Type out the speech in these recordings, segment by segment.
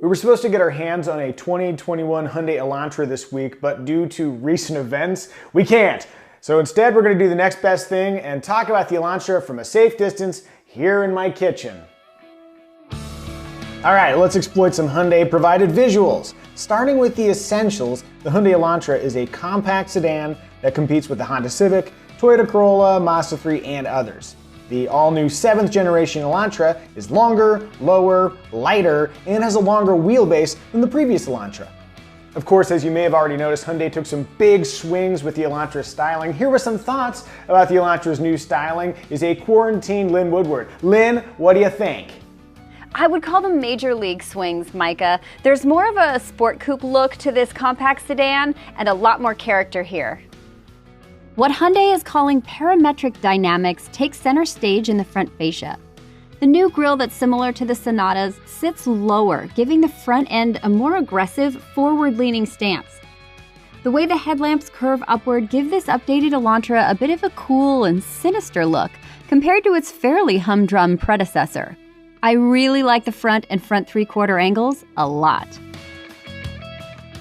We were supposed to get our hands on a 2021 Hyundai Elantra this week, but due to recent events, we can't. So instead, we're going to do the next best thing and talk about the Elantra from a safe distance here in my kitchen. All right, let's exploit some Hyundai-provided visuals. Starting with the essentials, the Hyundai Elantra is a compact sedan that competes with the Honda Civic, Toyota Corolla, Mazda 3, and others. The all-new 7th generation Elantra is longer, lower, lighter, and has a longer wheelbase than the previous Elantra. Of course, as you may have already noticed, Hyundai took some big swings with the Elantra's styling. Here were some thoughts about the Elantra's new styling is a quarantined Lynn Woodward. Lynn, what do you think? I would call them major league swings, Micah. There's more of a sport coupe look to this compact sedan and a lot more character here. What Hyundai is calling parametric dynamics takes center stage in the front fascia. The new grille that's similar to the Sonatas sits lower, giving the front end a more aggressive, forward-leaning stance. The way the headlamps curve upward give this updated Elantra a bit of a cool and sinister look compared to its fairly humdrum predecessor. I really like the front and front three-quarter angles a lot.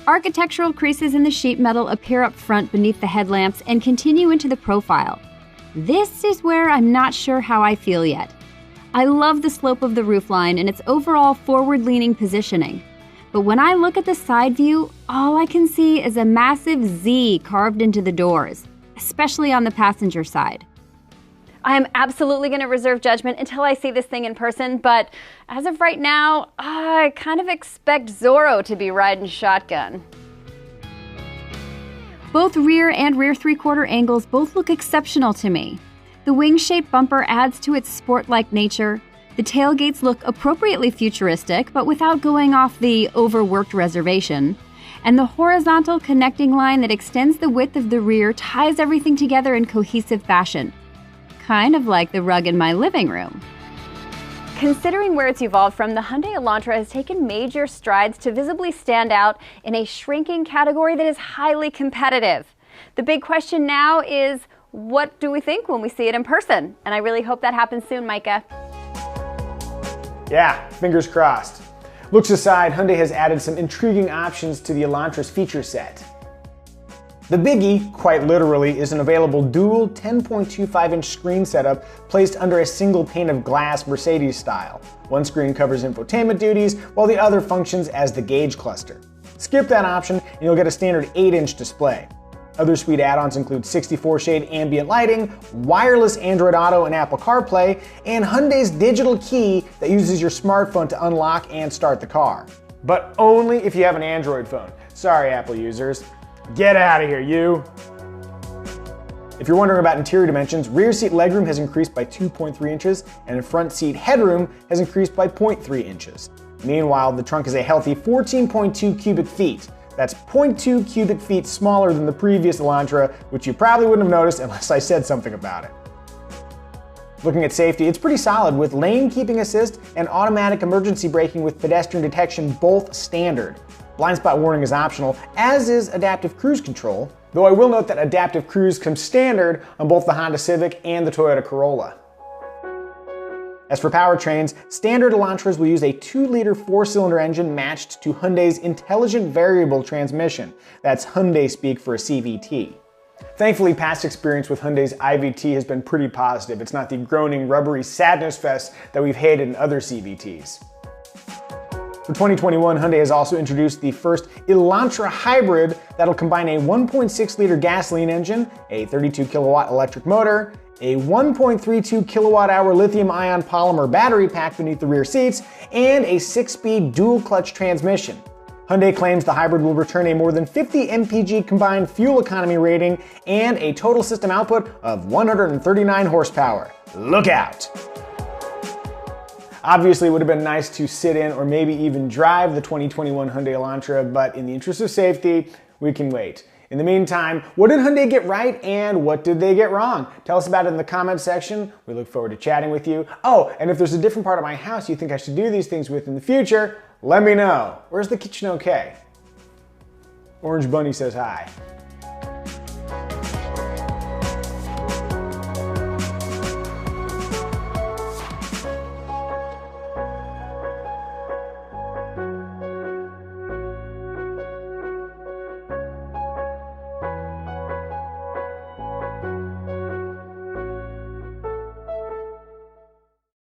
Architectural creases in the sheet metal appear up front beneath the headlamps and continue into the profile. This is where I'm not sure how I feel yet. I love the slope of the roofline and its overall forward-leaning positioning. But when I look at the side view, all I can see is a massive Z carved into the doors, especially on the passenger side. I am absolutely going to reserve judgment until I see this thing in person, but as of right now, I kind of expect Zorro to be riding shotgun. Both rear and rear three-quarter angles both look exceptional to me. The wing-shaped bumper adds to its sport-like nature. The tailgates look appropriately futuristic, but without going off the overworked reservation. And the horizontal connecting line that extends the width of the rear ties everything together in cohesive fashion. Kind of like the rug in my living room. Considering where it's evolved from, the Hyundai Elantra has taken major strides to visibly stand out in a shrinking category that is highly competitive. The big question now is, what do we think when we see it in person? And I really hope that happens soon, Micah. Yeah, fingers crossed. Looks aside, Hyundai has added some intriguing options to the Elantra's feature set. The biggie, quite literally, is an available dual 10.25-inch screen setup placed under a single pane of glass Mercedes style. One screen covers infotainment duties, while the other functions as the gauge cluster. Skip that option and you'll get a standard 8-inch display. Other sweet add-ons include 64-shade ambient lighting, wireless Android Auto and Apple CarPlay, and Hyundai's digital key that uses your smartphone to unlock and start the car. But only if you have an Android phone. Sorry, Apple users. Get out of here, you! If you're wondering about interior dimensions, rear seat legroom has increased by 2.3 inches and front seat headroom has increased by 0.3 inches. Meanwhile, the trunk is a healthy 14.2 cubic feet. That's 0.2 cubic feet smaller than the previous Elantra, which you probably wouldn't have noticed unless I said something about it. Looking at safety, it's pretty solid with lane keeping assist and automatic emergency braking with pedestrian detection both standard. Blind spot warning is optional, as is adaptive cruise control, though I will note that adaptive cruise comes standard on both the Honda Civic and the Toyota Corolla. As for powertrains, standard Elantras will use a 2-liter 4-cylinder engine matched to Hyundai's intelligent variable transmission. That's Hyundai speak for a CVT. Thankfully, past experience with Hyundai's IVT has been pretty positive. It's not the groaning, rubbery sadness fest that we've hated in other CVTs. For 2021, Hyundai has also introduced the first Elantra hybrid that'll combine a 1.6-liter gasoline engine, a 32-kilowatt electric motor, a 1.32 kilowatt-hour lithium-ion polymer battery pack beneath the rear seats, and a 6-speed dual-clutch transmission. Hyundai claims the hybrid will return a more than 50 mpg combined fuel economy rating and a total system output of 139 horsepower. Look out! Obviously, it would have been nice to sit in or maybe even drive the 2021 Hyundai Elantra, but in the interest of safety, we can wait. In the meantime, what did Hyundai get right and what did they get wrong? Tell us about it in the comments section. We look forward to chatting with you. Oh, and if there's a different part of my house you think I should do these things with in the future, let me know. Where's the kitchen okay? Orange Bunny says hi.